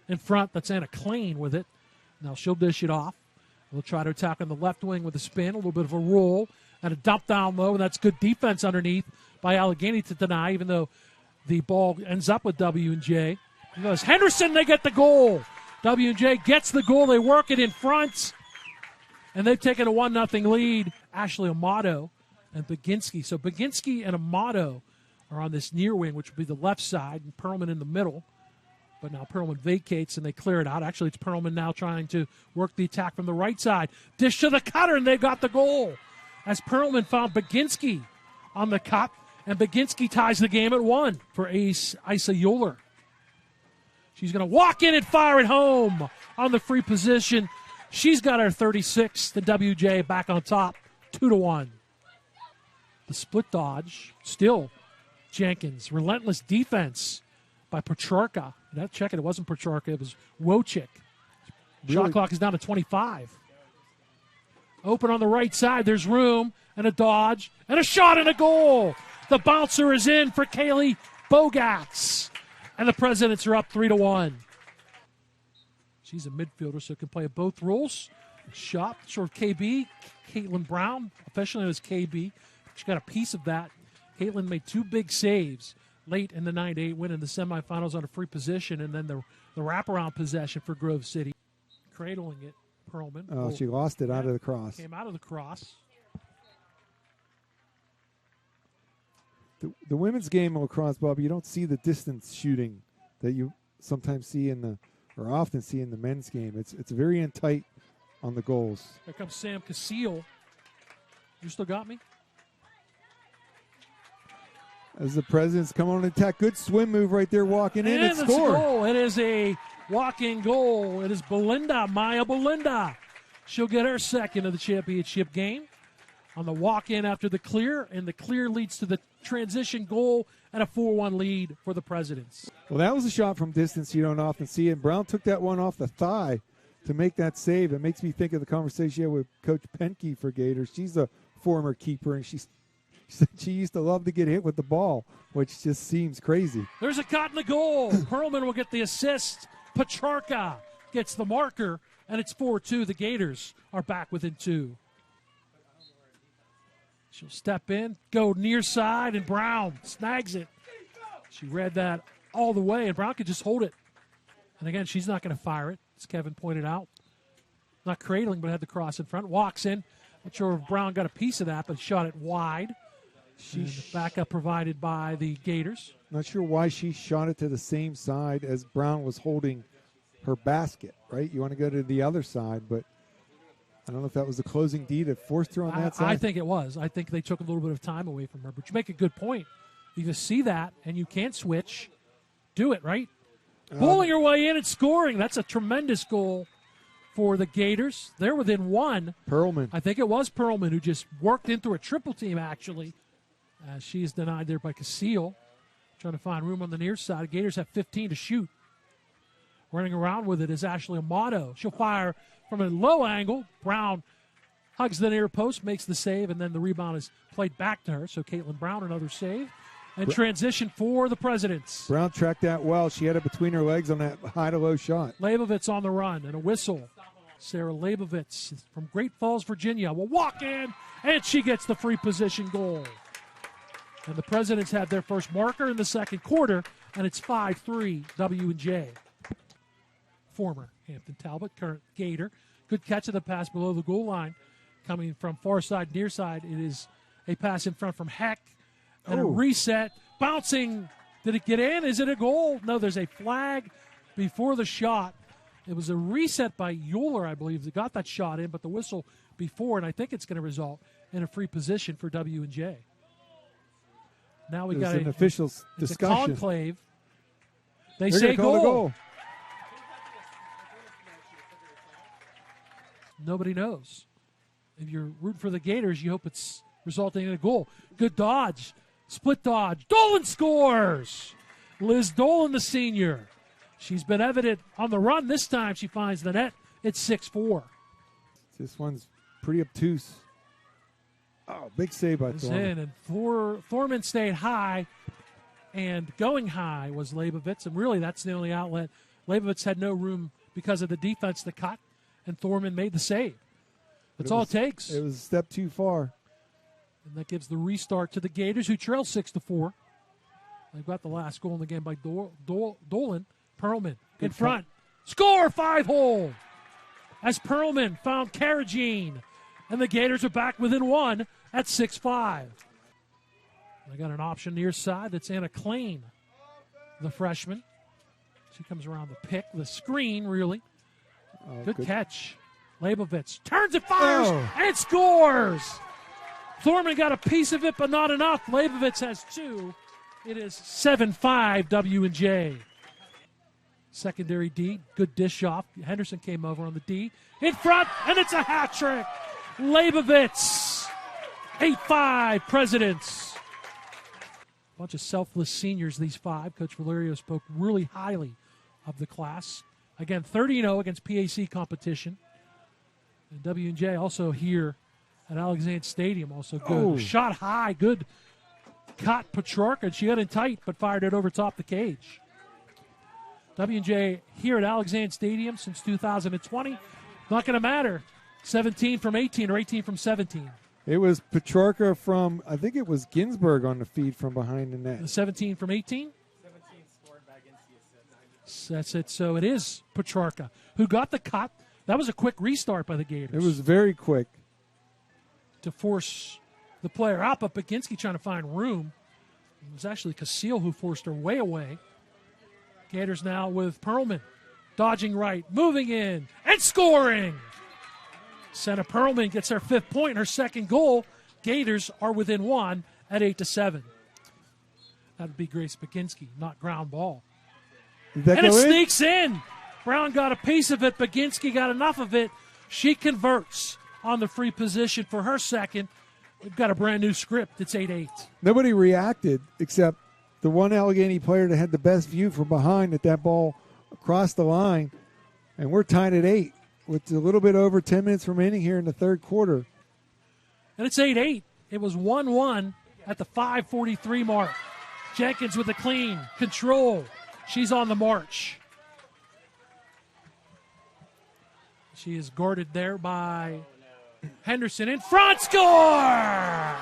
in front. That's Anna Klein with it. Now she'll dish it off. We'll try to attack on the left wing with a spin, a little bit of a roll, and a dump down low, and that's good defense underneath by Allegheny to deny, even though the ball ends up with W&J. Because Henderson, they get the goal. W&J gets the goal. They work it in front, and they've taken a 1-0 lead. Ashley Amato and Baginski. So Baginski and Amato are on this near wing, which would be the left side, and Perlman in the middle. But now Perlman vacates, and they clear it out. Actually, it's Perlman now trying to work the attack from the right side. Dish to the cutter, and they've got the goal. As Perlman found Baginski on the cut, and Baginski ties the game at 1 for Isa Euler. She's going to walk in and fire it home on the free position. She's got her 36th. The WJ back on top, 2-1. The split dodge, still Jenkins. Relentless defense by Petrarca. Check it wasn't Petrarca, it was Wojcik. Shot clock is down to 25. Open on the right side, there's room, and a dodge, and a shot and a goal. The bouncer is in for Kaylee Bogats. And the Presidents are up 3-1. She's a midfielder, so can play both roles. Shot, short KB. Caitlin Brown, officially known as KB. She got a piece of that. Caitlin made 2 big saves late in the 9-8 win in the semifinals on a free position, and then the wraparound possession for Grove City. Cradling it, Perlman. Oh, she lost it out of the cross. Came out of the cross. The women's game of lacrosse, Bob, you don't see the distance shooting that you sometimes see or often see in the men's game. It's very in tight on the goals. Here comes Sam Casil. You still got me? As the Presidents come on attack, good swim move right there, walking in and score. It is a walking goal. It is Maya Belinda. She'll get her second of the championship game on the walk-in after the clear, and the clear leads to the transition goal and a 4-1 lead for the Presidents. Well, that was a shot from distance you don't often see, and Brown took that one off the thigh to make that save. It makes me think of the conversation you had with Coach Penke for Gators. She's a former keeper, and she said she used to love to get hit with the ball, which just seems crazy. There's a cut in the goal. Perlman will get the assist. Petrarca gets the marker, and it's 4-2. The Gators are back within 2. She'll step in, go near side, and Brown snags it. She read that all the way, and Brown could just hold it. And again, she's not going to fire it, as Kevin pointed out. Not cradling, but had the cross in front. Walks in. Not sure if Brown got a piece of that, but shot it wide. And the backup provided by the Gators. Not sure why she shot it to the same side as Brown was holding her basket, right? You want to go to the other side, but I don't know if that was the closing D that forced her on that side. I think it was. I think they took a little bit of time away from her. But you make a good point. You just see that, and you can't switch. Do it, right? Pulling your way in and scoring. That's a tremendous goal for the Gators. They're within 1. Perlman. I think it was Perlman who just worked into a triple team, actually. She is denied there by Casil. Trying to find room on the near side. Gators have 15 to shoot. Running around with it is Ashley Amato. She'll fire from a low angle. Brown hugs the near post, makes the save, and then the rebound is played back to her. So Caitlin Brown, another save. And transition for the Presidents. Brown tracked that well. She had it between her legs on that high-to-low shot. Leibovitz on the run, and a whistle. Sarah Leibovitz from Great Falls, Virginia, will walk in, and she gets the free position goal. And the Presidents had their first marker in the second quarter, and it's 5-3 W&J. Former Hampton Talbot, current Gator. Good catch of the pass below the goal line. Coming from far side, near side, it is a pass in front from Heck. And a reset. Bouncing. Did it get in? Is it a goal? No, there's a flag before the shot. It was a reset by Euler, I believe, that got that shot in, but the whistle before, and I think it's going to result in a free position for W&J. Now we got an official discussion. Conclave. They say goal. Nobody knows. If you're rooting for the Gators, you hope it's resulting in a goal. Good dodge. Split dodge. Dolan scores! Liz Dolan, the senior. She's been evident on the run. This time she finds the net. It's 6-4. This one's pretty obtuse. Oh, big save by Thorman. And Thorman stayed high, and going high was Leibovitz, and really that's the only outlet Leibovitz had no room because of the defense that cut, and Thorman made the save. That's all it takes. It was a step too far. And that gives the restart to the Gators, who trail 6-4. They've got the last goal in the game by Dolan. Perlman in front. Score, 5-hole! As Perlman found Carrageen. And the Gators are back within one at 6-5. They got an option near side. That's Anna Klein, the freshman. She comes around the pick, the screen, really. Good catch. Leibovitz turns it, fires, and scores! Thorman got a piece of it, but not enough. Leibovitz has two. It is 7-5 W&J. Secondary D, good dish off. Henderson came over on the D. In front, and it's a hat trick. Leibovitz, 8-5 Presidents. Bunch of selfless seniors, these five. Coach Valerio spoke really highly of the class. Again, 30-0 against PAC competition. And W&J also here at Alexander Stadium, also good. Shot high, good cut Petrarca. She got in tight, but fired it over top the cage. W&J here at Alexander Stadium since 2020. Not going to matter. 17 from 18 or 18 from 17. It was Petrarca from, I think it was Ginsburg on the feed from behind the net. 17 from 18? 17 scored by Ginsburg. That's it. So it is Petrarca who got the cut. That was a quick restart by the Gators. It was very quick. To force the player out, but Baginski trying to find room. It was actually Casil who forced her way away. Gators now with Perlman. Dodging right, moving in, and scoring! Senna Perlman gets her 5th point, her second goal. Gators are within one at 8-7. That would be Grace Baginski, not ground ball. Did that and it go in? Sneaks in. Brown got a piece of it. Baginski got enough of it. She converts on the free position for her second. We've got a brand new script. It's 8-8. Nobody reacted except the one Allegheny player that had the best view from behind at that ball across the line. And we're tied at 8 with a little bit over 10 minutes remaining here in the third quarter. And it's 8-8. It was 1-1 at the 5:43 mark. Jenkins with a clean control. She's on the march. She is guarded there by Henderson in front. Score!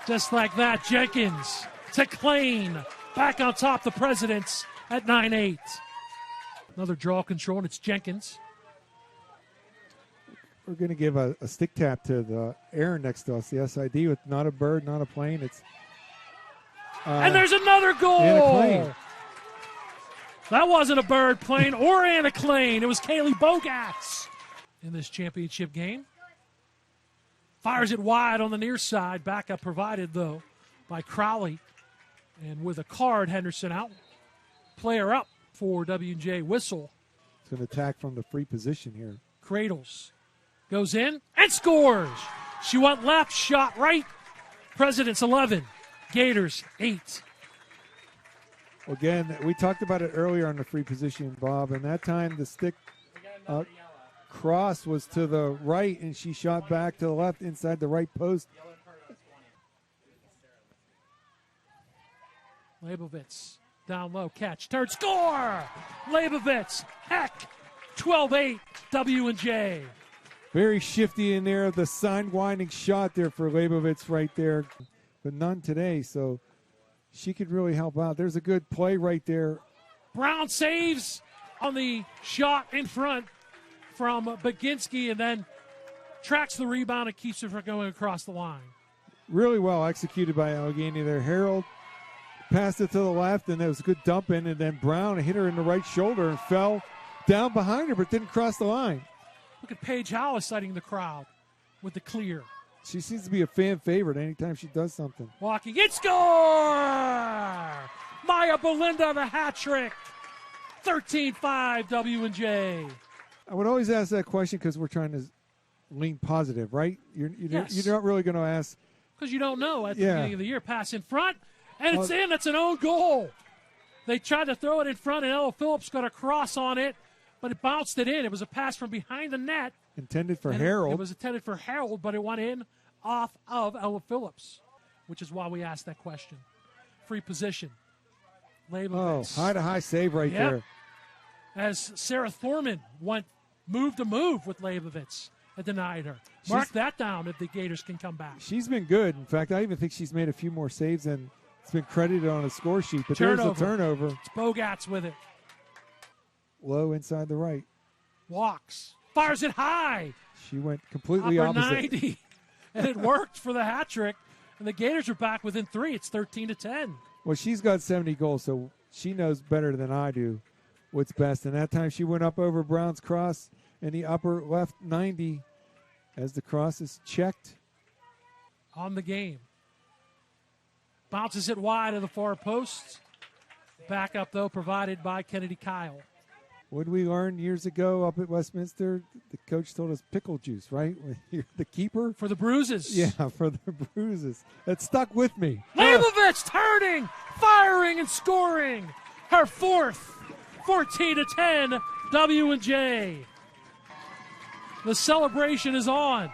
Just like that, Jenkins to Klein. Back on top, the Presidents at 9-8. Another draw control, and it's Jenkins. We're going to give a stick tap to the air next to us, the SID, with not a bird, not a plane. It's and there's another goal. Anna Klein. That wasn't a bird, plane, or Anna Klein. It was Kaylee Bogats in this championship game. Fires it wide on the near side. Backup provided, though, by Crowley. And with a card, Henderson out. Player up for W&J whistle. It's an attack from the free position here. Cradles. Goes in and scores. She went left, shot right. Presidents 11. Gators 8. Again, we talked about it earlier on the free position, Bob, and that time the stick cross was to the right, and she shot back to the left inside the right post. Leibovitz down low, catch, turn, score! Leibovitz, heck, 12-8, W&J. Very shifty in there, the side-winding shot there for Leibovitz right there, but none today, so she could really help out. There's a good play right there. Brown saves on the shot in front from Baginski and then tracks the rebound and keeps it from going across the line. Really well executed by Allegheny there. Harold passed it to the left, and there was a good dump in, and then Brown hit her in the right shoulder and fell down behind her but didn't cross the line. Look at Paige Howe citing the crowd with the clear. She seems to be a fan favorite anytime she does something. Walking, it score! Maya Belinda, the hat trick. 13-5 W&J. I would always ask that question because we're trying to lean positive, right? You're not really going to ask. Because you don't know at the beginning of the year. Pass in front, and it's in. It's an own goal. They tried to throw it in front, and Ella Phillips got a cross on it, but it bounced it in. It was a pass from behind the net. Intended for Harold. It was intended for Harold, but it went in off of Ella Phillips, which is why we asked that question. Free position. Leibovitz. High-to-high save right there. as Sarah Thorman went move to move with Leibovitz and denied her. Mark that down if the Gators can come back. She's been good. In fact, I even think she's made a few more saves than it's been credited on a score sheet. But there's a turnover. It's Bogatz with it. Low inside the right. Walks. Fires it high. She went completely Upper opposite. 90. And it worked for the hat trick. And the Gators are back within 3. It's 13-10. Well, she's got 70 goals, so she knows better than I do what's best. And that time she went up over Brown's cross in the upper left 90 as the cross is checked. On the game. Bounces it wide of the far post. Backup, though, provided by Kennedy Kyle. What did we learn years ago up at Westminster? The coach told us pickle juice, right? When you're the keeper. For the bruises. Yeah, for the bruises. That stuck with me. Leibovitz turning, firing, and scoring. Her fourth, 14-10, W&J. The celebration is on.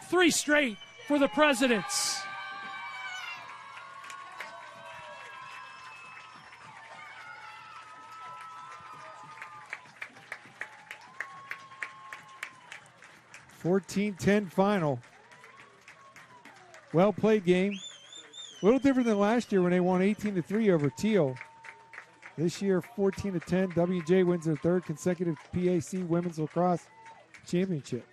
3 straight for the Presidents. (14-10) final. Well played game. A little different than last year when they won 18-3 over Teal. This year, 14-10. W&J wins their 3rd consecutive PAC Women's Lacrosse Championship.